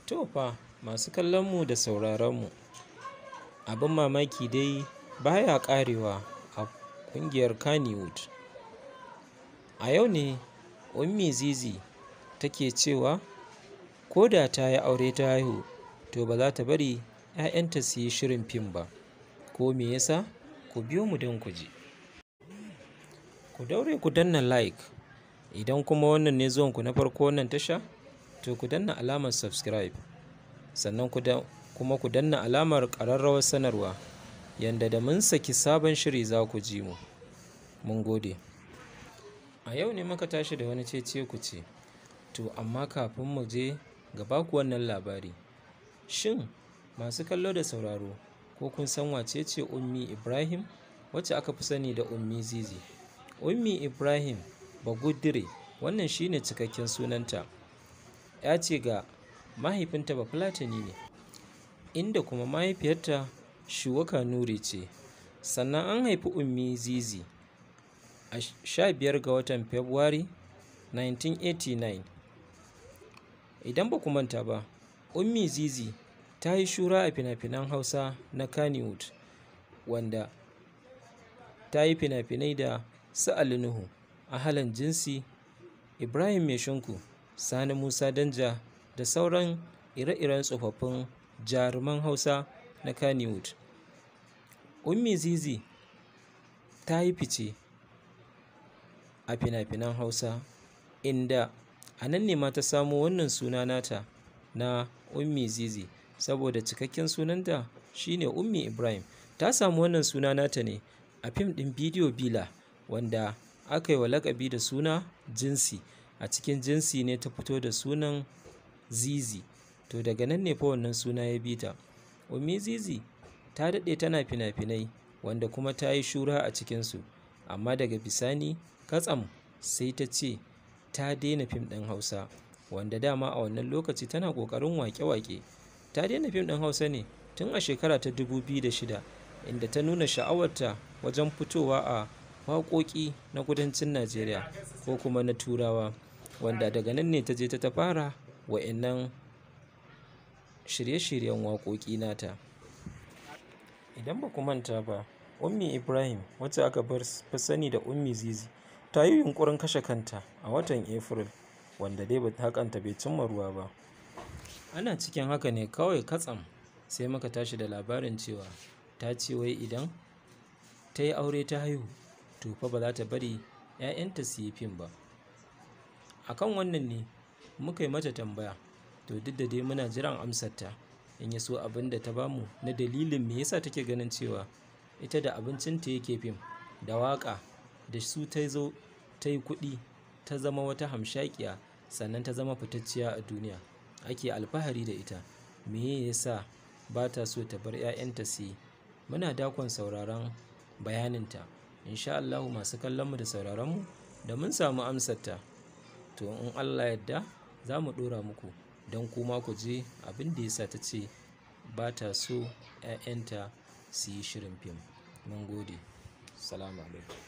To fa masu kallonmu da sauraronmu, abin mamaki dai baya ƙarewa a ƙungiyar Kannywood. A yau ne Ummi Zizi take cewa ko da ta yi aure ta haihu to ba za ta bari 'ya'yanta su yi shirin fim ba. Ko me yasa? Ku biyo mu don ku ji. Ku daure ku danna like, idan kuma wannan ne zuwanku na farko wannan tasha, to ku danna alamar subscribe. Sannan kuma ku danna alamar ƙararrawar sanarwa, yanda da mun saki sabon shiri za ku ji mu. Mun gode. A yau ne muka tashi da wani cece-kuce, to amma kafin mu je ga baku wannan labari, shin masu kallo da sauraro ko kun san wace ce Ummi Ibrahim, wacce aka fi sani da Ummi Zizi? Ummi Ibrahim Bagudire, wannan shine cikakken sunanta. Ya ce ga mahaifinta Bafulatani ne, inda kuma mahaifiyarta Shuwa Kanuri ce. Sannan an haifi Ummi Zizi a 15 ga watan Fabrairu 1989. Idan ba ku manta ba, Ummi Zizi ta yi shura a fina-finan Hausa na Kannywood, wanda ta yi fina-finai da su Ali Nuhu, Ahalan Jinsi, Ibrahim Mai Shinku, Sani Musa Danja da sauran ire-iren tsofaffin jaruman Hausa na Kannywood. Ummi Zizi ta yi fice a fina-finan Hausa, inda a nan ne ma ta samo wannan suna nata na Ummi Zizi, saboda cikakken sunanta shine Ummi Ibrahim. Ta samu wannan suna nata ne a fim ɗin Bidiyo Bila, wanda aka yi wa laƙabi da suna Jinsi. A cikin Jinsi ne ta fito da sunan Zizi, to daga nan ne fa wannan suna ya bi ta. Ummi Zizi ta daɗe tana fina-finai, wanda kuma ta yi shura a cikinsu, amma daga bisani katsam sai ta ce ta daina fim ɗin Hausa, wanda dama a wannan lokaci tana ƙoƙarin waƙe-waƙe. Ta daina fim ɗin Hausa ne tun a shekara ta 2006, inda ta nuna sha'awarta wajen fitowa a waƙoƙi na kudancin Najeriya ko kuma na Turawa, wanda daga nan ne ta je ta fara wa'innan shirye-shiryen waƙoƙi nata. Idan ba ku manta ba, Ummi Ibrahim, wacce aka fi sani da Ummi Zizi, ta yi yunƙurin kashe kanta a watan Afril, wanda dai hakanta bai cimma ruwa ba. Ana cikin haka ne kawai katsam sai muka tashi da labarin cewa ta ce wai idan ta yi aure ta haihu to fa ba za ta bari 'ya'yanta su yi fim ba. Akan wannan ne muka yi mata tambaya, to duk da dai muna jiran amsarta, in ya so abin da ta bamu na dalilin me yasa take ganin cewa ita da abincinta yake fim, da waƙa, da su ta zo ta yi kuɗi, ta zama wata hamshakiya, sannan ta zama fitacciya a duniya, ake alfahari da ita. Me yasa ba ta so ta bar 'ya'yanta su yi? Muna dakon sauraron bayaninta. Insha Allahu masu kallonmu da sauraronmu, da mun samu amsarta, to in Allah yadda za mu ɗora muku don kuma ku je abin da yasa ta ce ba ta so 'ya'yanta su yi shirin fim. Mun gode. Salamu alaikum.